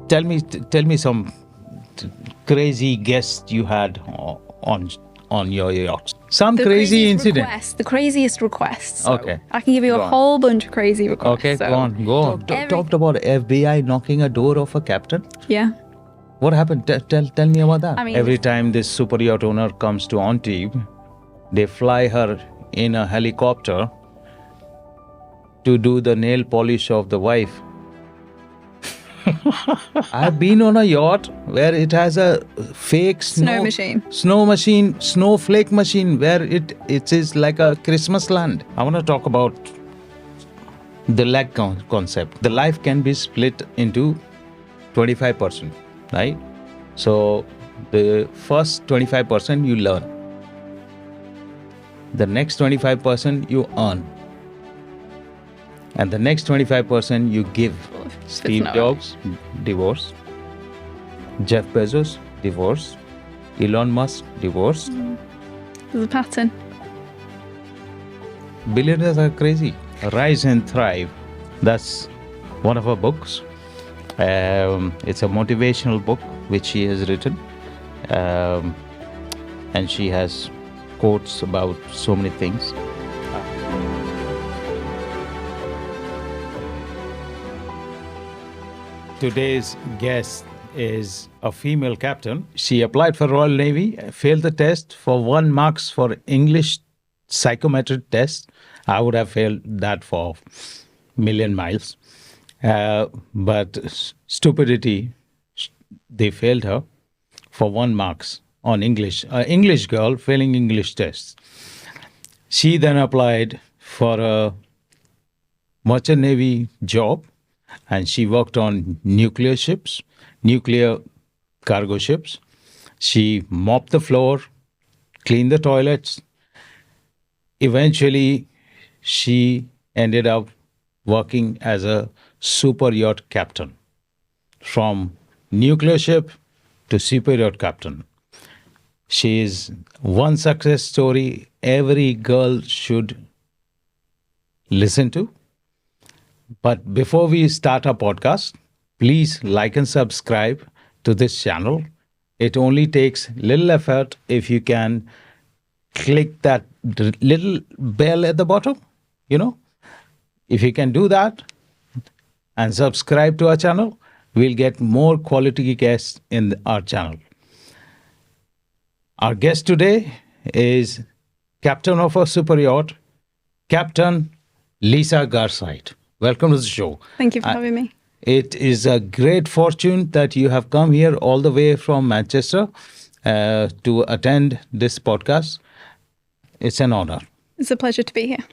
Tell me some crazy guests you had on your yacht. Some crazy incident. The craziest requests. So Okay. I can give you Go a on. whole bunch of crazy requests. Okay, so. go on. Talked about FBI knocking a door of a captain. Yeah. What happened? Tell me about that. I mean- Every time this super yacht owner comes to Antibes, they fly her in a helicopter to do the nail polish of the wife. I've been on a yacht where it has a fake snowflake machine, where it is like a Christmas land. I want to talk about the leg concept. The life can be split into 25%, right? So the first 25% you learn. The next 25% you earn. And the next 25% you give. Steve Jobs, divorce. Jeff Bezos, divorce. Elon Musk, divorce. There's a pattern. Billionaires are crazy. Rise and Thrive. That's one of her books. It's a motivational book which she has written. And she has quotes about so many things. Today's guest is a female captain. She applied for Royal Navy, failed the test for 1 marks for English psychometric test. I would have failed that for million miles. But stupidity, they failed her for 1 marks on English. English girl failing English tests. She then applied for a merchant navy job, and she worked on nuclear ships, nuclear cargo ships. She mopped the floor, cleaned the toilets. Eventually, she ended up working as a super yacht captain. From nuclear ship to super yacht captain. She is one success story every girl should listen to. But before we start our podcast, please like and subscribe to this channel. It only takes little effort if you can click that little bell at the bottom, If you can do that and subscribe to our channel, we'll get more quality guests in our channel. Our guest today is captain of a super yacht, Captain Lisa Garside. Welcome to the show. Thank you for having me. It is a great fortune that you have come here all the way from Manchester to attend this podcast. It's an honor. It's a pleasure to be here.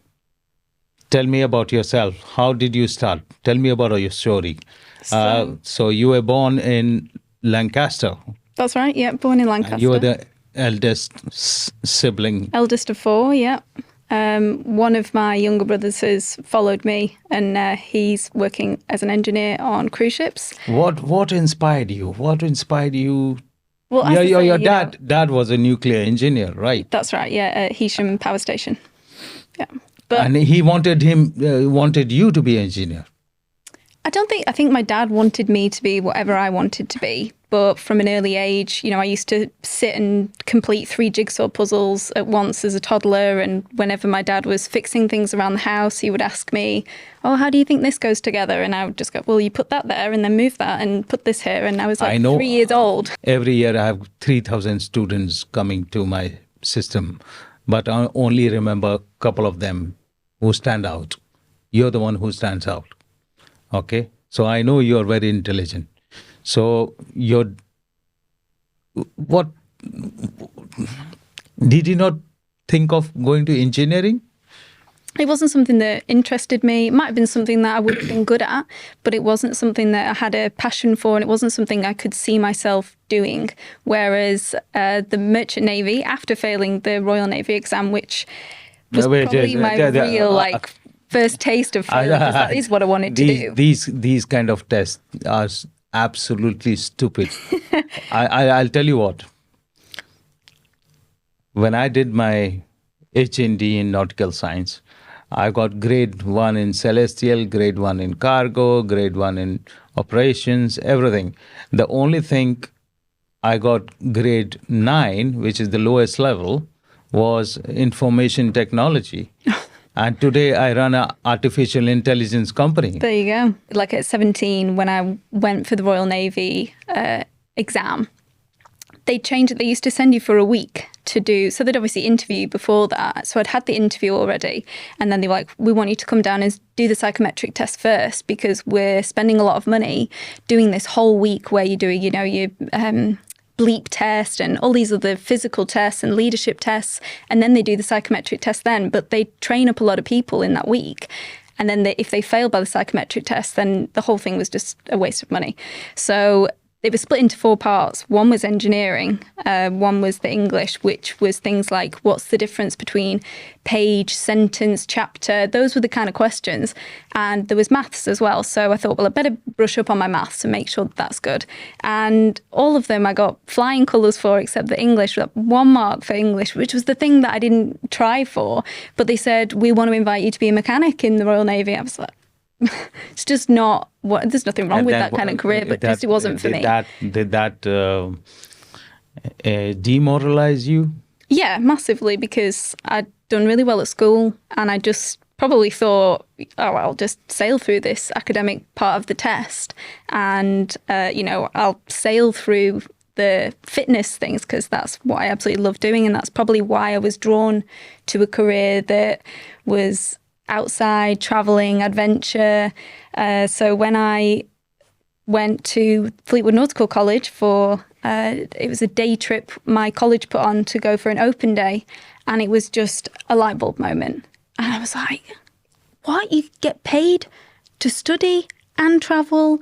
Tell me about yourself. How did you start? Tell me about your story. So you were born in Lancaster. That's right, yeah, born in Lancaster. And you were the eldest sibling. Eldest of 4, yeah. One of my younger brothers has followed me, and he's working as an engineer on cruise ships. What inspired you? What inspired you? Well, your dad was a nuclear engineer, right? That's right, yeah, at Heysham Power Station. Yeah. And he wanted you to be an engineer. I think my dad wanted me to be whatever I wanted to be. But from an early age, I used to sit and complete 3 jigsaw puzzles at once as a toddler. And whenever my dad was fixing things around the house, he would ask me, oh, how do you think this goes together? And I would just go, well, you put that there and then move that and put this here. And I was like 3 years old. Every year I have 3,000 students coming to my system, but I only remember a couple of them who stand out. You're the one who stands out. Okay? So I know you're very intelligent. So what did you not think of going to engineering? It wasn't something that interested me. It might have been something that I would have been good at, but it wasn't something that I had a passion for, and it wasn't something I could see myself doing. Whereas the Merchant Navy, after failing the Royal Navy exam, which was probably my real first taste of failing, because that is what I wanted to do. These kind of tests are absolutely stupid. I'll tell you what. When I did my HND in nautical science, I got grade 1 in celestial, grade 1 in cargo, grade 1 in operations, everything. The only thing I got grade 9, which is the lowest level, was information technology. And today I run an artificial intelligence company. There you go. Like at 17, when I went for the Royal Navy exam, they changed it. They used to send you for a week to do, so they'd obviously interview you before that. So I'd had the interview already. And then they were like, we want you to come down and do the psychometric test first, because we're spending a lot of money doing this whole week where you do, you know, your bleep test and all these other physical tests and leadership tests. And then they do the psychometric test then, but they train up a lot of people in that week. And then if they fail by the psychometric test, then the whole thing was just a waste of money. So it was split into 4 parts. One was engineering, one was the English, which was things like, what's the difference between page, sentence, chapter? Those were the kind of questions. And there was maths as well. So I thought, well, I better brush up on my maths and make sure that's good. And all of them I got flying colours for, except the English. 1 mark for English, which was the thing that I didn't try for. But they said, we want to invite you to be a mechanic in the Royal Navy. I was like, it's just not what. There's nothing wrong with that kind of career, but just it wasn't for me. Did that demoralize you? Yeah, massively, because I'd done really well at school, and I just probably thought, oh, I'll just sail through this academic part of the test, and you know, I'll sail through the fitness things, because that's what I absolutely love doing, and that's probably why I was drawn to a career that was outside, travelling, adventure. So when I went to Fleetwood Nautical College for, it was a day trip my college put on to go for an open day, and it was just a light bulb moment. And I was like, what? You get paid to study and travel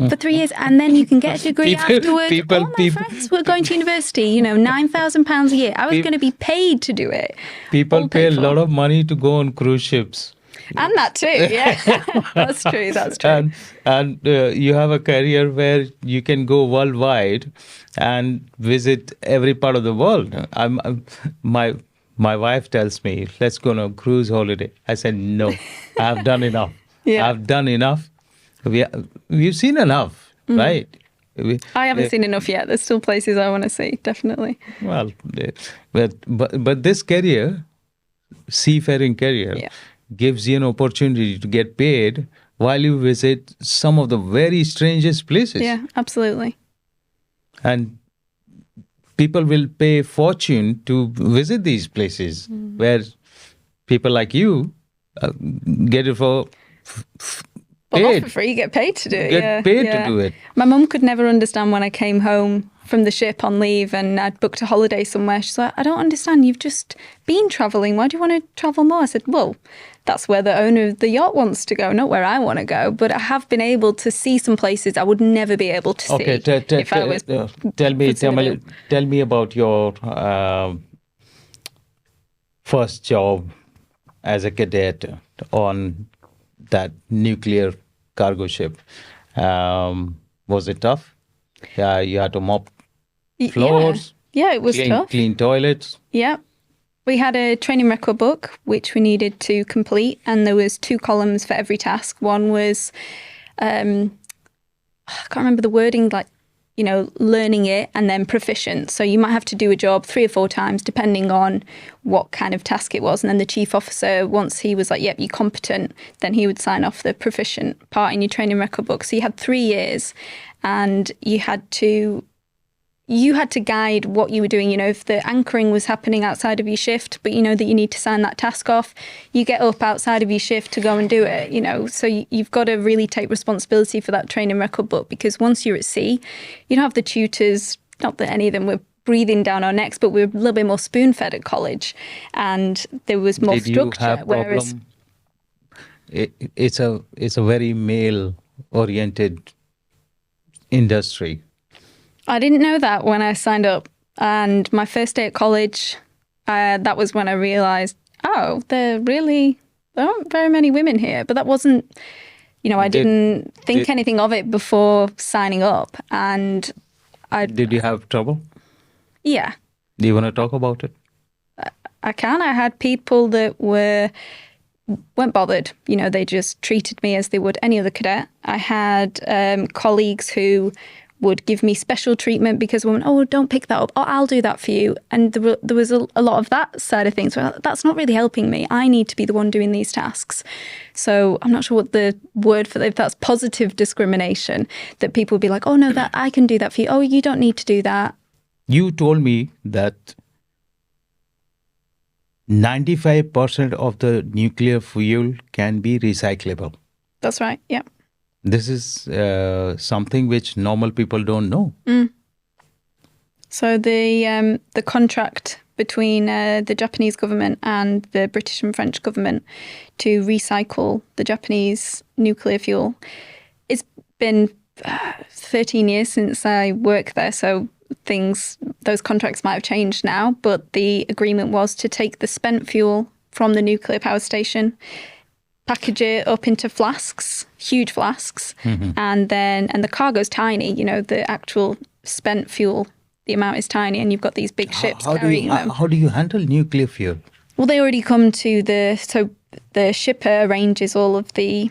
for 3 years, and then you can get a degree afterwards. All my friends were going to university, you know, £9,000 a year. I was going to be paid to do it. People pay a lot of money to go on cruise ships. And that too, yeah. That's true, that's true. And you have a career where you can go worldwide and visit every part of the world. My wife tells me, let's go on a cruise holiday. I said, no, I've done enough. Yeah. I've done enough. We've seen enough, right? I haven't seen enough yet. There's still places I want to see, definitely. Well, but this career, seafaring career, gives you an opportunity to get paid while you visit some of the very strangest places. Yeah, absolutely. And people will pay fortune to visit these places where people like you get it for Well, paid. not for free, you get paid to do it. Get paid to do it. My mum could never understand when I came home from the ship on leave and I'd booked a holiday somewhere. She's like, I don't understand. You've just been travelling. Why do you want to travel more? I said, well, that's where the owner of the yacht wants to go, not where I want to go. But I have been able to see some places I would never be able to see if I was. Tell me about your first job as a cadet on that nuclear cargo ship. Was it tough? Yeah, you had to mop floors. Yeah, it was tough. Clean toilets. Yeah. We had a training record book, which we needed to complete. And there was 2 columns for every task. One was, I can't remember the wording, like, you know, learning it and then proficient. So you might have to do a job 3 or 4 times, depending on what kind of task it was. And then the chief officer, once he was like, yep, you're competent, then he would sign off the proficient part in your training record book. So you had 3 years and you had to guide what you were doing. You know, if the anchoring was happening outside of your shift, but you know that you need to sign that task off, you get up outside of your shift to go and do it, you know. So you've got to really take responsibility for that training record book, because once you're at sea, you don't have the tutors, not that any of them were breathing down our necks, but we were a little bit more spoon-fed at college and there was more structure. Did you have whereas it's a very male-oriented industry. I didn't know that when I signed up. And my first day at college, that was when I realised, oh, there aren't very many women here. But that wasn't, you know, I didn't think anything of it before signing up. And Did you have trouble? Yeah. Do you want to talk about it? I can. I had people that were weren't bothered. They just treated me as they would any other cadet. I had colleagues who would give me special treatment because women, oh, don't pick that up. Oh, I'll do that for you. And there was a lot of that side of things. Well, that's not really helping me. I need to be the one doing these tasks. So I'm not sure what the word for if that's positive discrimination, that people would be like, oh, no, that I can do that for you. Oh, you don't need to do that. You told me that 95% of the nuclear fuel can be recyclable. That's right. Yeah. This is something which normal people don't know. So the contract between the Japanese government and the British and French government to recycle the Japanese nuclear fuel, it's been 13 years since I worked there. So those contracts might have changed now, but the agreement was to take the spent fuel from the nuclear power station, package it up into flasks, huge flasks, and the cargo's tiny. The actual spent fuel, the amount is tiny, and you've got these big ships carrying them. How do you handle nuclear fuel? Well, they already come to the shipper arranges all of the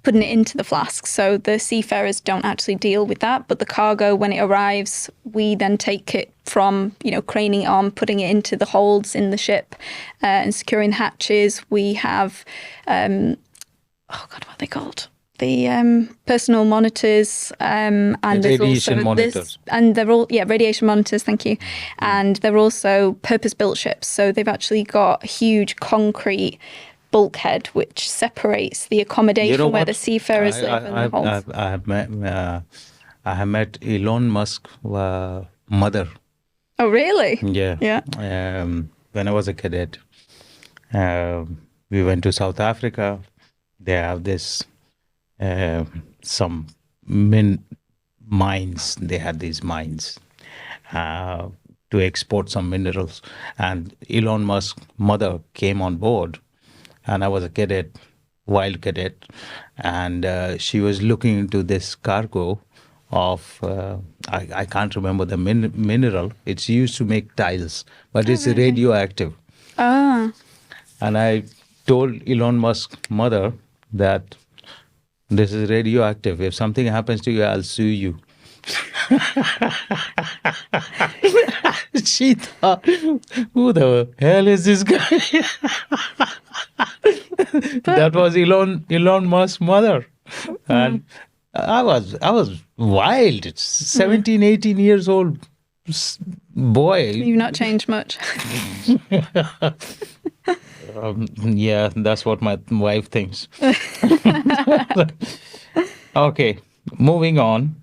putting it into the flasks. So the seafarers don't actually deal with that, but the cargo, when it arrives, we then take it from, craning it on, putting it into the holds in the ship and securing hatches. We have, what are they called? The personal monitors and there's radiation also monitors. and they're all radiation monitors. Thank you. And they're also purpose-built ships, so they've actually got huge concrete bulkhead which separates the accommodation where the seafarers live and the holds. I have met Elon Musk's mother. Oh, really? Yeah. Yeah. When I was a cadet, we went to South Africa. They have this some mines. They had these mines to export some minerals, and Elon Musk's mother came on board. And I was a cadet, wild cadet, and she was looking into this cargo of, I can't remember the mineral. It's used to make tiles, but it's radioactive. Ah. And I told Elon Musk's mother that this is radioactive. If something happens to you, I'll sue you. She thought, who the hell is this guy? That was Elon Musk's mother. And I was wild. It's 17, 18 years old boy. You've not changed much. Yeah, that's what my wife thinks. Okay, moving on.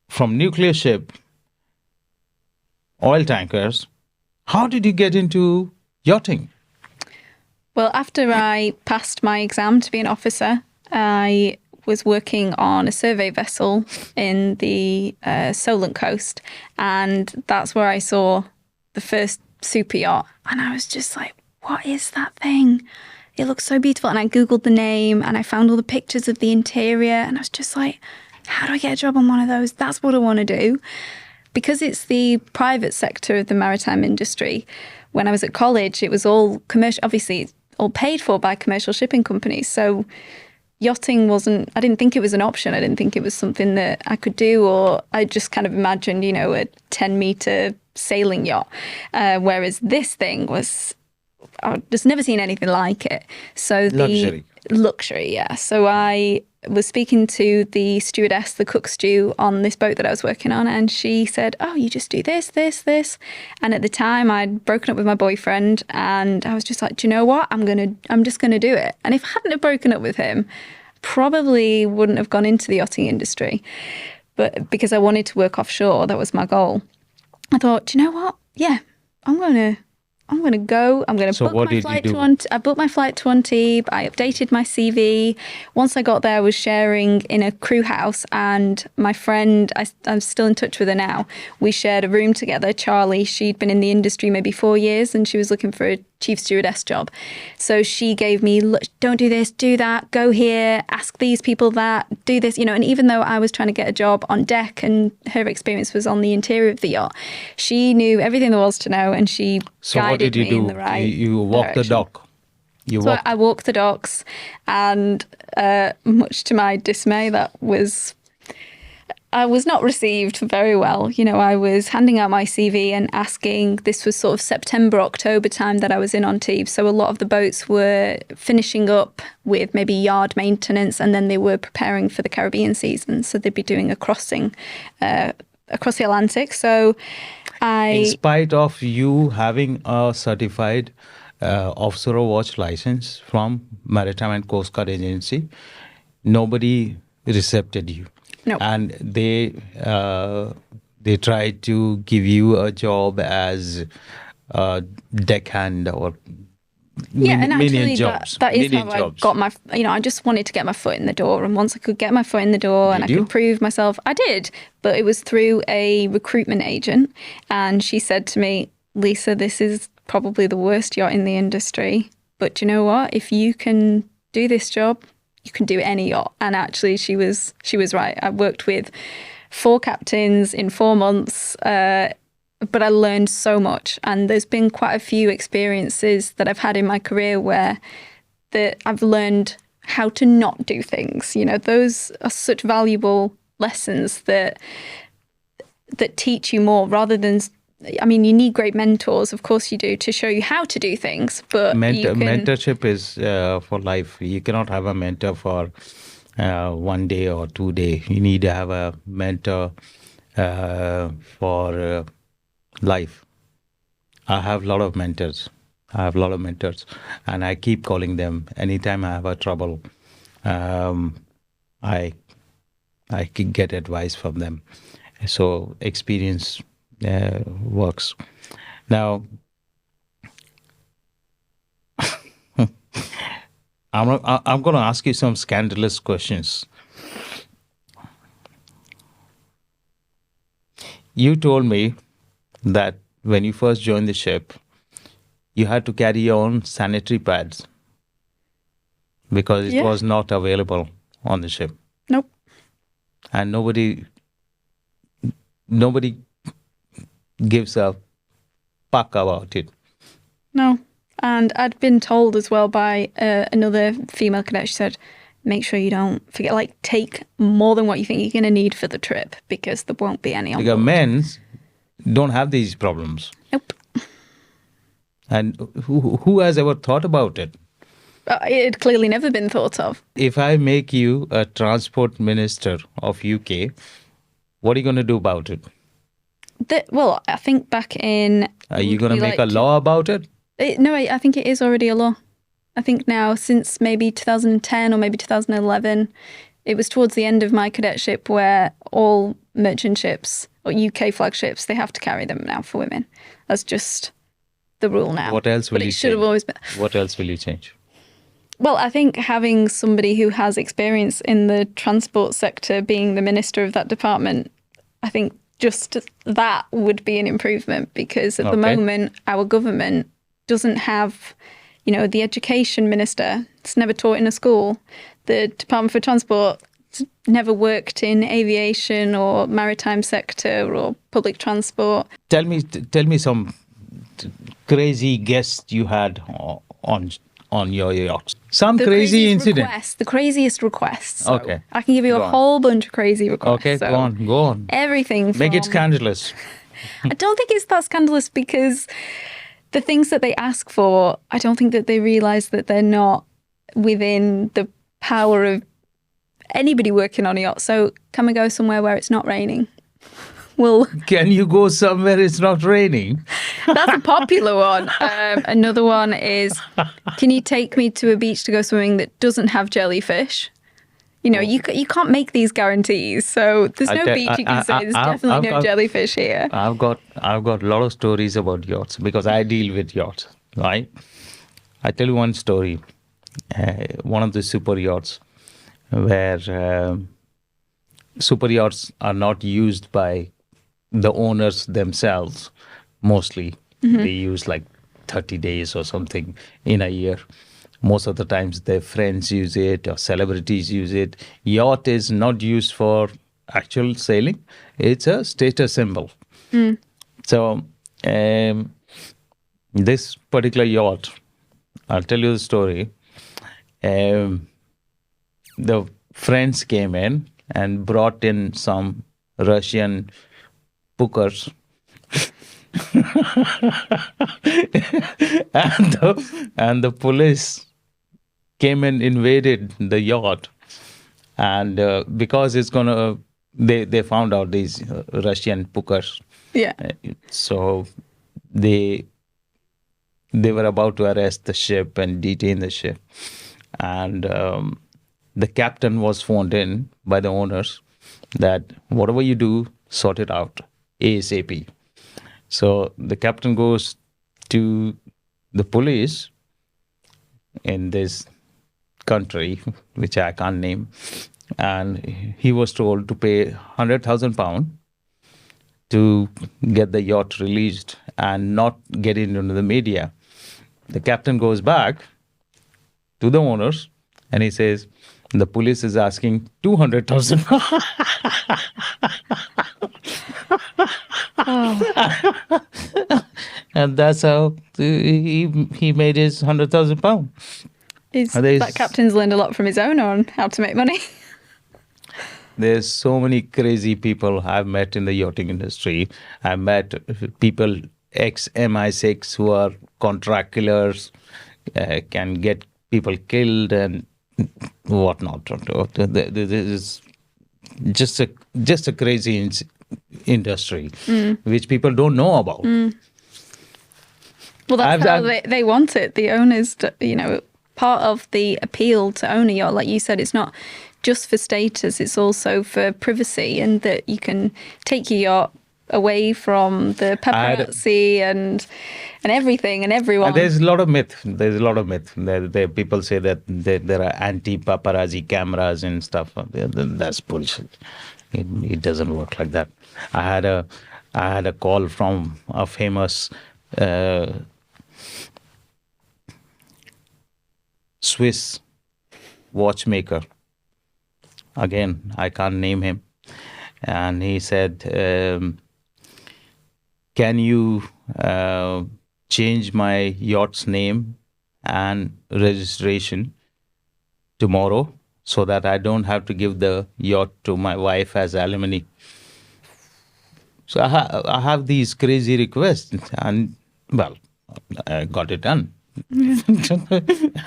From nuclear ship, oil tankers, how did you get into yachting? Well, after I passed my exam to be an officer, I was working on a survey vessel in the Solent coast, and that's where I saw the first super yacht, and I was just like, what is that thing? It looks so beautiful. And I Googled the name and I found all the pictures of the interior, and I was just like, how do I get a job on one of those? That's what I want to do. Because it's the private sector of the maritime industry, when I was at college, it was all commercial, obviously all paid for by commercial shipping companies. So yachting I didn't think it was an option. I didn't think it was something that I could do, or I just kind of imagined, a 10-meter sailing yacht. Whereas this thing was, I've just never seen anything like it. So luxury, yeah. So I was speaking to the stewardess, the cook stew on this boat that I was working on, and she said, oh, you just do this, this, this. And at the time I'd broken up with my boyfriend, and I was just like, do you know what? I'm just gonna do it. And if I hadn't have broken up with him, probably wouldn't have gone into the yachting industry. But because I wanted to work offshore, that was my goal. I thought, do you know what? Yeah, I'm going to go. I'm going to book my flight to Antibes. I booked my flight to Antibes. I updated my CV. Once I got there, I was sharing in a crew house, and my friend, I'm still in touch with her now. We shared a room together. Charlie, she'd been in the industry maybe 4 years, and she was looking for a chief stewardess job. So she gave me, "Look, don't do this, do that, go here, ask these people that, do this, and even though I was trying to get a job on deck and her experience was on the interior of the yacht, she knew everything there was to know and she So what guided did you me do? in the right You walked the direction. dock. You So walked. I walked the docks, and much to my dismay, I was not received very well. I was handing out my CV and asking, this was sort of September, October time that I was in on Tees. So a lot of the boats were finishing up with maybe yard maintenance, and then they were preparing for the Caribbean season. So they'd be doing a crossing across the Atlantic. So In spite of you having a certified officer of watch license from Maritime and Coast Guard Agency, nobody accepted you. No. And they tried to give you a job as a deckhand or and actually minion jobs. that is minion how jobs. I got my, I just wanted to get my foot in the door. And once I could get my foot in the door and I Did you? could prove myself, I did. But it was through a recruitment agent. And she said to me, "Lisa, this is probably the worst yacht in the industry. But do you know what? If you can do this job, you can do any yacht." And actually she was right. I worked with 4 captains in 4 months, but I learned so much. And there's been quite a few experiences that I've had in my career where I've learned how to not do things. Those are such valuable lessons that teach you more rather than, you need great mentors, of course you do, to show you how to do things. But Mentorship is for life. You cannot have a mentor for 1 day or 2 days. You need to have a mentor for life. I have a lot of mentors. And I keep calling them anytime I have a trouble. I can get advice from them. So experience works. Now, I'm going to ask you some scandalous questions. You told me that when you first joined the ship, you had to carry your own sanitary pads because it was not available on the ship. Nope. And nobody gives a fuck about it. No. And I'd been told as well by another female cadet, she said, "Make sure you don't forget, take more than what you think you're going to need for the trip because there won't be any on Because board." men don't have these problems. Nope. And who has ever thought about it? It had clearly never been thought of. If I make you a transport minister of UK, what are you going to do about it? Well, I think back in... Are you going to make a law about it? No, I think it is already a law. I think now, since maybe 2010 or maybe 2011, it was towards the end of my cadetship where all merchant ships or UK flagships, they have to carry them now for women. That's just the rule now. What else will But you it should have change? always been. What else will you change? Well, I think having somebody who has experience in the transport sector being the minister of that department, I think just that would be an improvement, because at the moment our government doesn't have, the education minister. It's never taught in a school. The Department for Transport never worked in aviation or maritime sector or public transport. Tell me some crazy guests you had on your yachts. Some crazy incident. The craziest requests. So Okay. I can give you Go a on. whole bunch of crazy requests. Okay, So go on. everything from... Make it scandalous. I don't think it's that scandalous, because the things that they ask for, I don't think that they realise that they're not within the power of anybody working on a yacht. So can we go somewhere where it's not raining? Well, Can you go somewhere it's not raining? that's a popular one. Another one is, can you take me to a beach to go swimming that doesn't have jellyfish? You can't make these guarantees. So there's no beach you can say there's definitely no jellyfish here. I've got a lot of stories about yachts because I deal with yachts, right? I tell you one story. One of the super yachts where super yachts are not used by the owners themselves mostly. They use like 30 days or something in a year. Most of the times, their friends use it or celebrities use it. Yacht is not used for actual sailing, it's a status symbol. So, this particular yacht, I'll tell you the story. Um, the friends came in and brought in some Russian hookers. And the police came and invaded the yacht, and because it's gonna they found out these Russian hookers. Yeah. So they were about to arrest the ship and detain the ship, and the captain was phoned in by the owners that whatever you do, sort it out ASAP. So the captain goes to the police in this country, which I can't name, and he was told to pay £100,000 to get the yacht released and not get it into the media. The captain goes back to the owners and he says, the police is asking 200,000. And that's how he made his £100,000. That captain's learned a lot from his owner on how to make money. There's so many crazy people I've met in the yachting industry. I've met people ex-MI6 who are contract killers, can get people killed and whatnot. This is just a crazy industry, which people don't know about. Well, that's how they want it. The owners, part of the appeal to own a yacht, like you said, it's not just for status, it's also for privacy, and that you can take your yacht away from the paparazzi and everything and everyone. And there's a lot of myth. There people say that there are anti-paparazzi cameras and stuff. That's bullshit. It doesn't work like that. I had a call from a famous Swiss watchmaker. Again, I can't name him. And he said, can you change my yacht's name and registration tomorrow so that I don't have to give the yacht to my wife as alimony? So I have these crazy requests, and well, I got it done.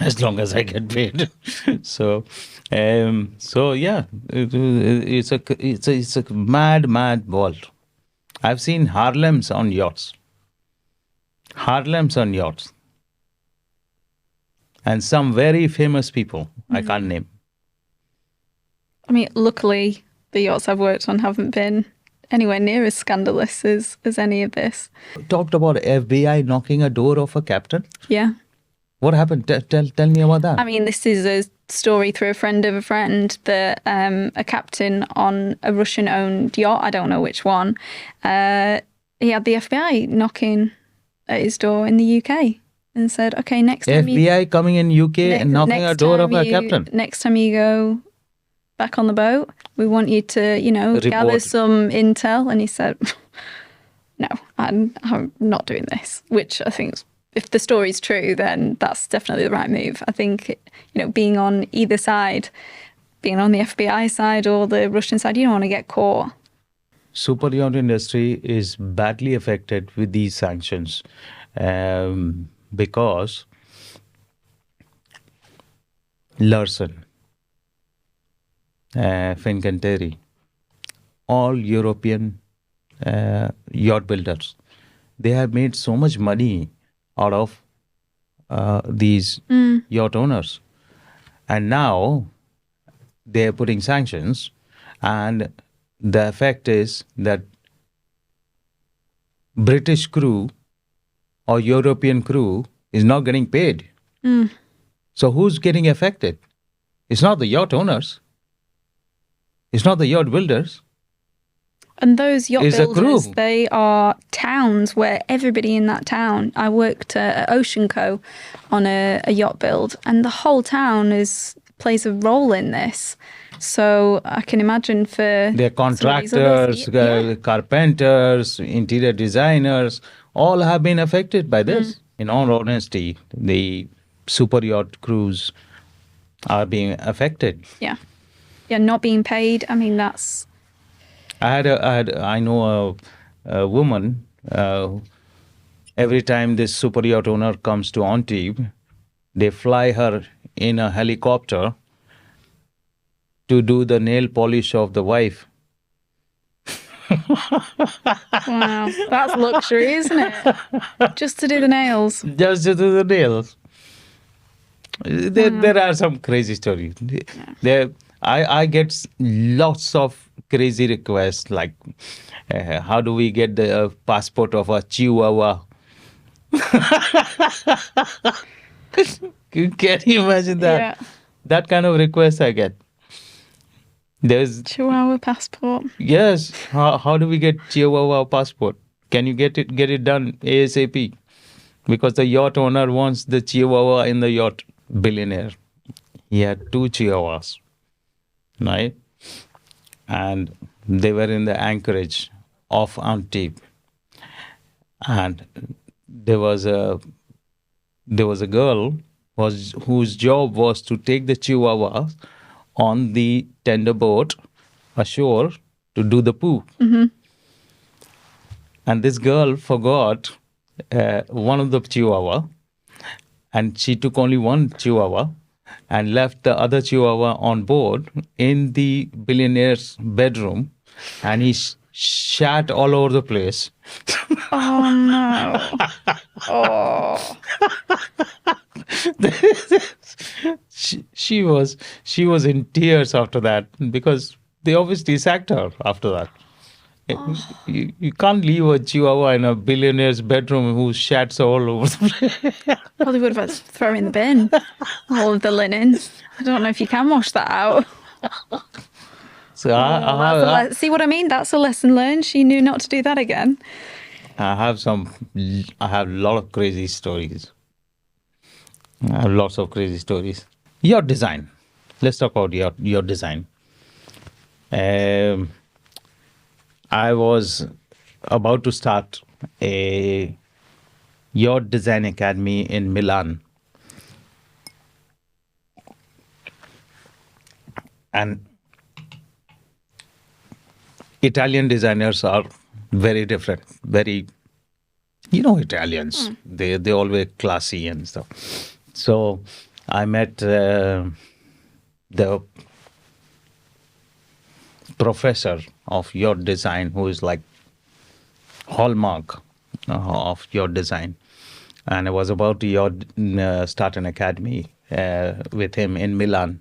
As long as I get paid. So yeah, it's a mad world. I've seen Harlems on yachts. And some very famous people I can't name. I mean, luckily, the yachts I've worked on haven't been anywhere near as scandalous as any of this. Talked about FBI knocking a door off a captain. Yeah. What happened? Tell me about that. I mean, this is a story through a friend of a friend that a captain on a Russian-owned yacht, I don't know which one, he had the FBI knocking at his door in the UK and said, okay, next time FBI coming in UK and knocking a door off a captain. Next time you go back on the boat, we want you to, gather some intel. And he said, no, I'm not doing this, which I think if the story's true, then that's definitely the right move. I think, being on either side, being on the FBI side or the Russian side, you don't want to get caught. Super yacht industry is badly affected with these sanctions because Larsen, Fincantieri, all European yacht builders, they have made so much money out of these yacht owners. And now they're putting sanctions, and the effect is that British crew or European crew is not getting paid. So who's getting affected? It's not the yacht owners. It's not the yacht builders. And those yacht Is a builders, crew. they are towns where everybody in that town. I worked at Ocean Co on a yacht build, and the whole town plays a role in this. So I can imagine for They're some of these others, contractors, carpenters, interior designers, all have been affected by this. In all honesty, the super yacht crews are being affected. yeah, not being paid. I mean, that's I know a woman. Every time this super yacht owner comes to Antibes, they fly her in a helicopter to do the nail polish of the wife. wow, that's luxury, isn't it? Just to do the nails. Just to do the nails. There are some crazy stories. There, I get lots of crazy requests like, how do we get the passport of a Chihuahua? Can you imagine that? Yeah. That kind of request I get. There's Chihuahua passport. yes. How do we get Chihuahua passport? Can you get it done ASAP? Because the yacht owner wants the Chihuahua in the yacht. Billionaire. He had 2 Chihuahuas, right? And they were in the anchorage of Antibes. And there was a girl whose job was to take the Chihuahua on the tender boat ashore to do the poo. And this girl forgot one of the Chihuahua, and she took only one Chihuahua and left the other Chihuahua on board in the billionaire's bedroom, and he shat all over the place. Oh no. Oh. she was in tears after that because they obviously sacked her after that. You can't leave a Chihuahua in a billionaire's bedroom who shats all over the place. Probably would have had to throw in the bin. All of the linen. I don't know if you can wash that out. So See what I mean? That's a lesson learned. She knew not to do that again. I have a lot of crazy stories. I have lots of crazy stories. Your design. Let's talk about your design. I was about to start a yacht design academy in Milan. And Italian designers are very different. Very, Italians. They always classy and stuff. So I met the professor of yacht design, who is like hallmark of yacht design, and I was about to start an academy with him in Milan.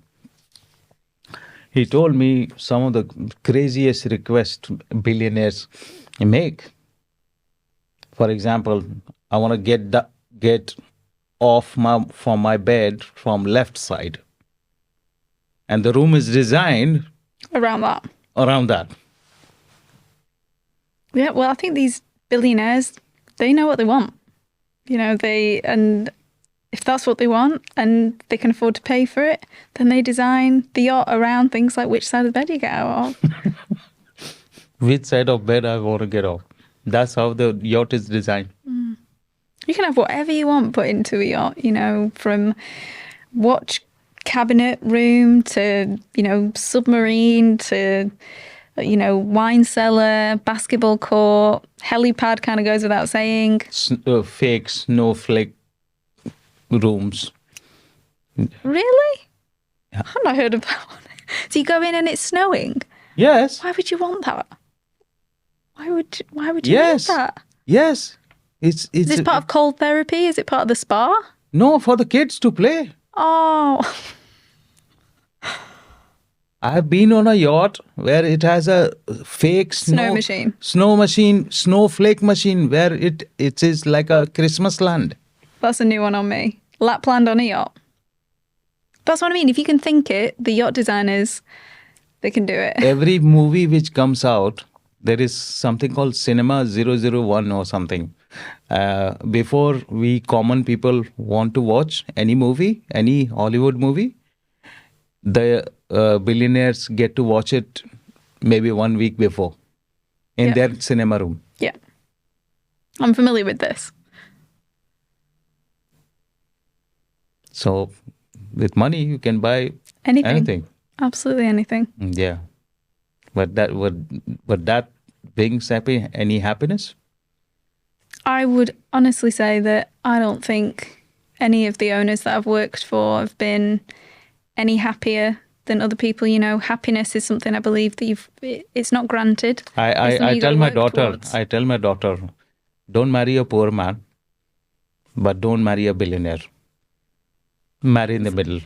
He told me some of the craziest requests billionaires make. For example, I want to get off from my bed from left side, and the room is designed Around that. around that. Yeah, well, I think these billionaires, they know what they want. And if that's what they want and they can afford to pay for it, then they design the yacht around things like which side of the bed you get out of. Which side of bed I want to get off. That's how the yacht is designed. You can have whatever you want put into a yacht, from watch cabinet room to, submarine to, wine cellar, basketball court, helipad kind of goes without saying. Fake snowflake rooms. Really? Yeah. I've not heard of that one. So you go in and it's snowing? Yes. Why would you want that? Why would you Yes. want that? Yes. It's Is this part of cold therapy? Is it part of the spa? No, for the kids to play. Oh. I have been on a yacht where it has a fake Snow machine. Snowflake machine, where it is like a Christmas land. That's a new one on me. Lapland on a yacht. That's what I mean. If you can think it, the yacht designers, they can do it. Every movie which comes out, there is something called Cinema 001 or something. Before we common people want to watch any movie, any Hollywood movie, the billionaires get to watch it maybe 1 week before in Yeah. their cinema room. Yeah. I'm familiar with this. So with money, you can buy Anything. anything. Absolutely anything. Yeah. But that brings any happiness? I would honestly say that I don't think any of the owners that I've worked for have been any happier than other people. You know, happiness is something I believe that it's not granted. It's something I you gotta tell my work daughter, towards. don't marry a poor man, but don't marry a billionaire. Marry in the middle.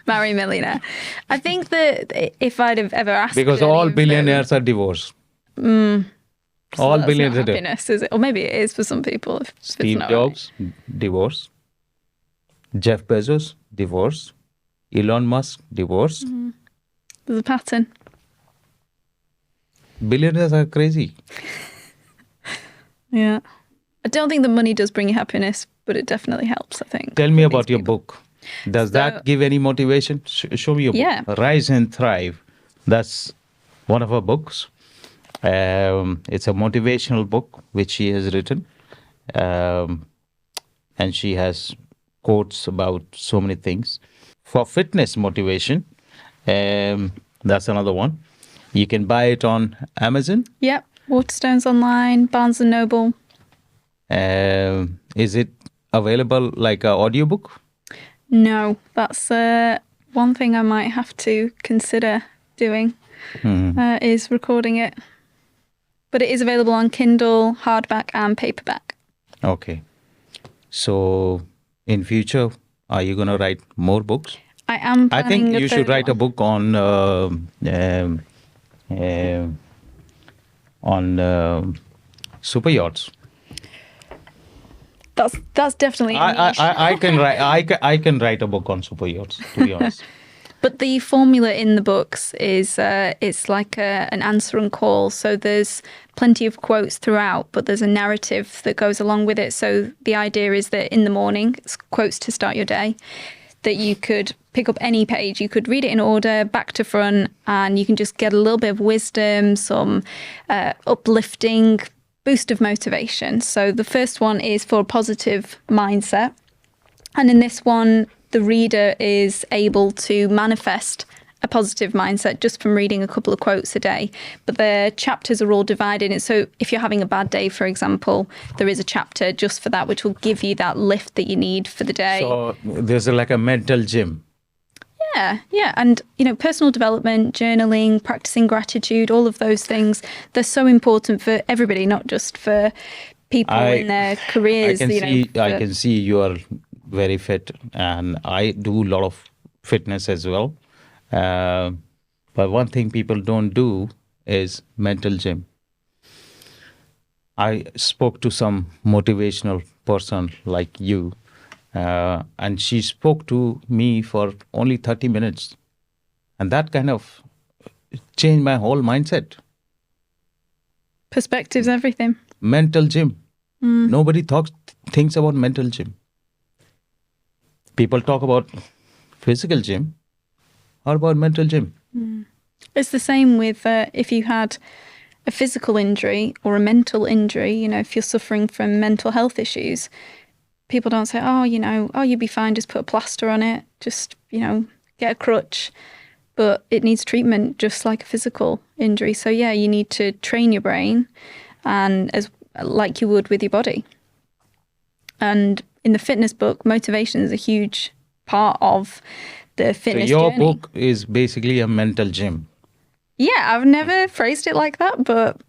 Marry a millionaire. I think that if I'd have ever asked, Because any all of them- billionaires are divorced. so All that's billionaires not are happiness, is it? Or maybe it is for some people. If it's Steve not Jobs, divorce. Jeff Bezos, divorce. Elon Musk, divorce. right. There's a pattern. Billionaires are crazy. Yeah. I don't think the money does bring you happiness, but it definitely helps, I think. Tell me for about these your people. book. Does So- that give any motivation? Show me your Yeah. book. Rise and Thrive. That's one of her books. It's a motivational book which she has written. And she has quotes about so many things. For fitness motivation, that's another one. You can buy it on Amazon. Yep. Waterstones online, Barnes and Noble. Is it available like an audiobook? No, that's one thing I might have to consider doing is recording it. But it is available on Kindle, hardback and paperback. Okay. So in future, are you going to write more books? I am I planning think a you should third write a one. book on super yachts. That's definitely a niche. I can write a book on super yachts, to be honest. But the formula in the books is it's like an answer and call. So there's plenty of quotes throughout, but there's a narrative that goes along with it. So the idea is that in the morning, it's quotes to start your day, that you could pick up any page, you could read it in order, back to front, and you can just get a little bit of wisdom, some uplifting boost of motivation. So the first one is for a positive mindset. And in this one, the reader is able to manifest a positive mindset just from reading a couple of quotes a day. But the chapters are all divided. And so if you're having a bad day, for example, there is a chapter just for that, which will give you that lift that you need for the day. So there's like a mental gym. Yeah. And, personal development, journaling, practicing gratitude, all of those things, they're so important for everybody, not just for people in their careers. I can see you are very fit, and I do a lot of fitness as well. But one thing people don't do is mental gym. I spoke to some motivational person like you, and she spoke to me for only 30 minutes. And that kind of changed my whole mindset. Perspective's everything. Mental gym. Nobody thinks about mental gym. People talk about physical gym. How about mental gym? It's the same with if you had a physical injury or a mental injury, if you're suffering from mental health issues, people don't say, you'd be fine, just put a plaster on it, just, get a crutch. But it needs treatment just like a physical injury. So, yeah, you need to train your brain and like you would with your body. And in the fitness book, motivation is a huge part of the fitness So your journey. book is basically a mental gym. Yeah, I've never phrased it like that, but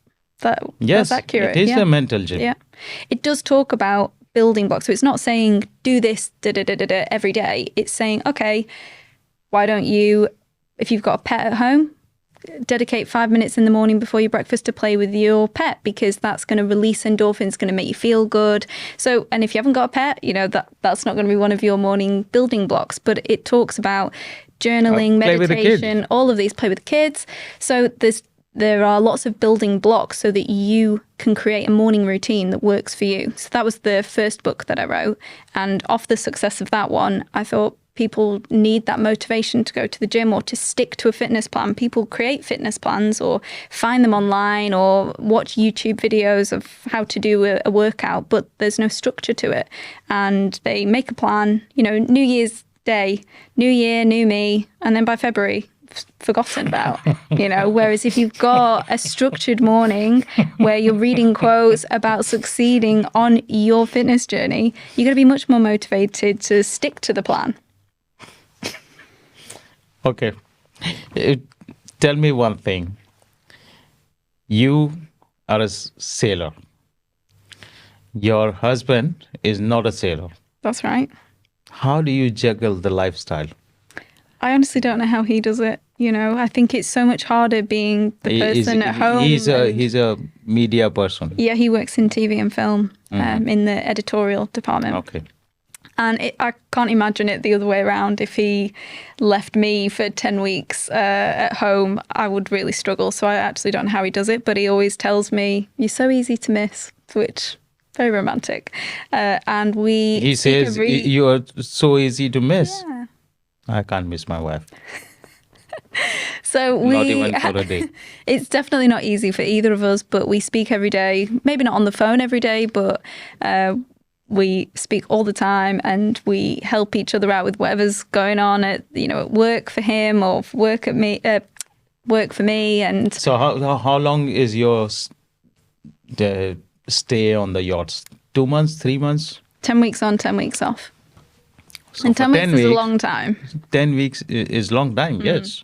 Yes, that's accurate. it is yeah. a mental gym. Yeah. It does talk about building blocks. So it's not saying do this every day. It's saying, okay, why don't you, if you've got a pet at home, dedicate 5 minutes in the morning before your breakfast to play with your pet, because that's going to release endorphins, going to make you feel good. So, and if you haven't got a pet, that's not going to be one of your morning building blocks. But it talks about journaling, Play with the kids. meditation, all of these, play with the kids. So there's there are lots of building blocks so that you can create a morning routine that works for you. So that was the first book that I wrote. And off the success of that one, I thought people need that motivation to go to the gym or to stick to a fitness plan. People create fitness plans or find them online or watch YouTube videos of how to do a workout, but there's no structure to it. And they make a plan, New Year's Day, new year, new me, and then by February, forgotten about, whereas if you've got a structured morning where you're reading quotes about succeeding on your fitness journey, you're going to be much more motivated to stick to the plan. Okay. Tell me one thing. You are a sailor. Your husband is not a sailor. That's right. How do you juggle the lifestyle? I honestly don't know how he does it. I think it's so much harder being the person at home. He's a media person. Yeah, he works in TV and film in the editorial department. Okay. And I can't imagine it the other way around. If he left me for 10 weeks at home, I would really struggle. So I actually don't know how he does it. But he always tells me, you're so easy to miss, which very romantic. And He says, you are so easy to miss. Yeah. I can't miss my wife. So not even for a day. It's definitely not easy for either of us, but we speak every day. Maybe not on the phone every day, but we speak all the time, and we help each other out with whatever's going on at work for him or work for me. And so, how long is your the stay on the yachts? 2 months, 3 months? 10 weeks on, 10 weeks off. So and 10 weeks is a long time. 10 weeks is long time, yes.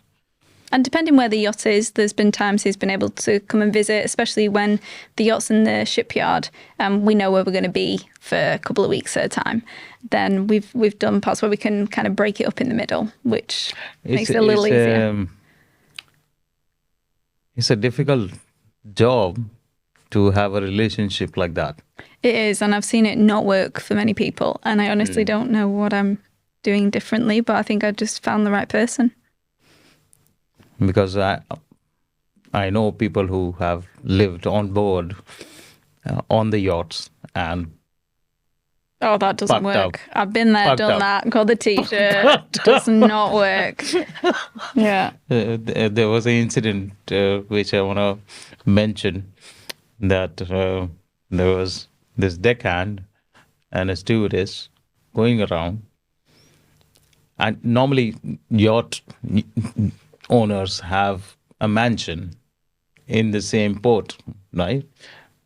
And depending where the yacht is, there's been times he's been able to come and visit, especially when the yacht's in the shipyard. We know where we're going to be for a couple of weeks at a time. Then we've done parts where we can kind of break it up in the middle, which makes it a little easier. It's a difficult job to have a relationship like that. It is, and I've seen it not work for many people. And I honestly don't know what I'm doing differently, but I think I just found the right person. Because I know people who have lived on board on the yachts and oh, that doesn't work. Up. I've been there, done that, got the t-shirt. Does not work. Yeah. There was an incident which I want to mention, that there was this deckhand and a stewardess going around, and normally yacht owners have a mansion in the same port, right?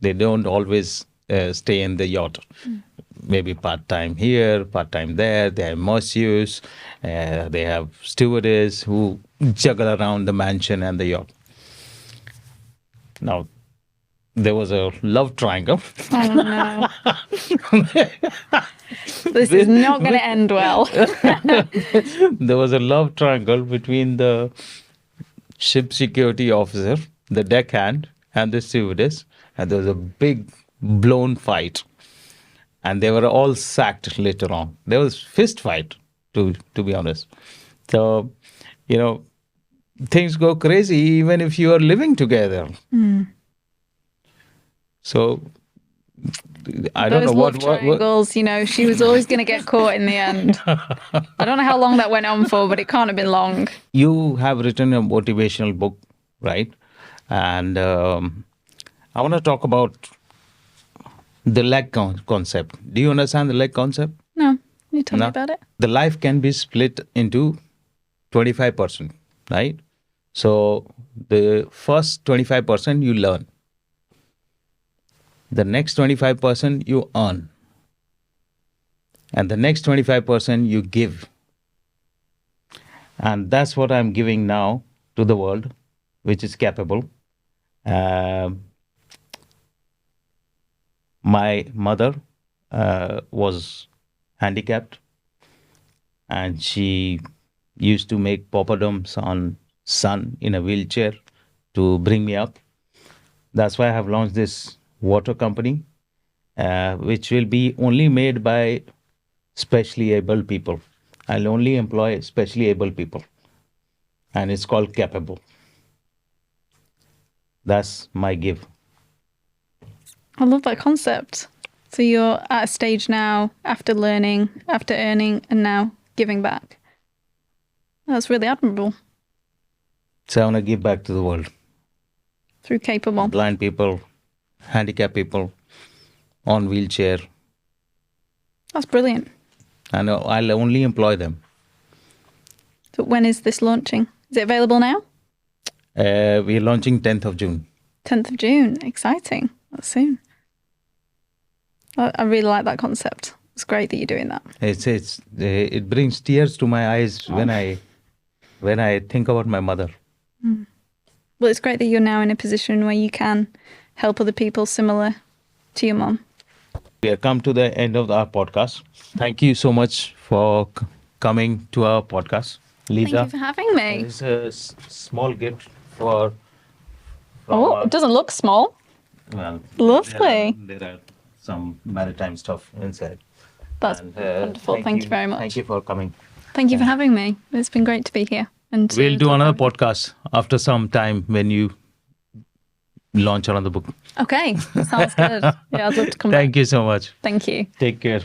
They don't always stay in the yacht. Maybe part-time here, part-time there. They have masseurs, they have stewardess who juggle around the mansion and the yacht. Now, there was a love triangle. Oh, no. This is not going to end well. There was a love triangle between the ship security officer, the deckhand, and the stewardess. And there was a big blown fight. And they were all sacked later on. There was fist fight, to be honest. So, things go crazy even if you are living together. So, I don't know what triangles, she was always going to get caught in the end. I don't know how long that went on for, but it can't have been long. You have written a motivational book, right? And I want to talk about the leg concept. Do you understand the leg concept? No. You tell me about it. The life can be split into 25%, right? So the first 25% you learn. The next 25% you earn. And the next 25% you give. And that's what I'm giving now to the world, which is capable. My mother was handicapped, and she used to make poppadoms on son in a wheelchair to bring me up. That's why I have launched this water company, which will be only made by specially able people. I'll only employ specially able people. And it's called Capable. That's my give. I love that concept. So you're at a stage now after learning, after earning, and now giving back. That's really admirable. So I want to give back to the world. Through capable. Blind people, handicapped people, on wheelchair, That's brilliant. and I'll only employ them. So when is this launching? Is it available now? We're launching 10th of June. 10th of June. Exciting. That's soon. I really like that concept. It's great that you're doing that. It brings tears to my eyes when I think about my mother. Well, it's great that you're now in a position where you can help other people similar to your mom. We have come to the end of our podcast. Thank you so much for coming to our podcast, Lisa. Thank you for having me. It's a small gift from It doesn't look small. well, Lovely. There are some maritime stuff inside. That's And, wonderful. Thank you very much. Thank you for coming. Thank you for having me. It's been great to be here. And We'll do another podcast after some time when you launch another book. Okay, sounds good. Yeah, I'd love to come back. Thank you so much. Thank you. Take care.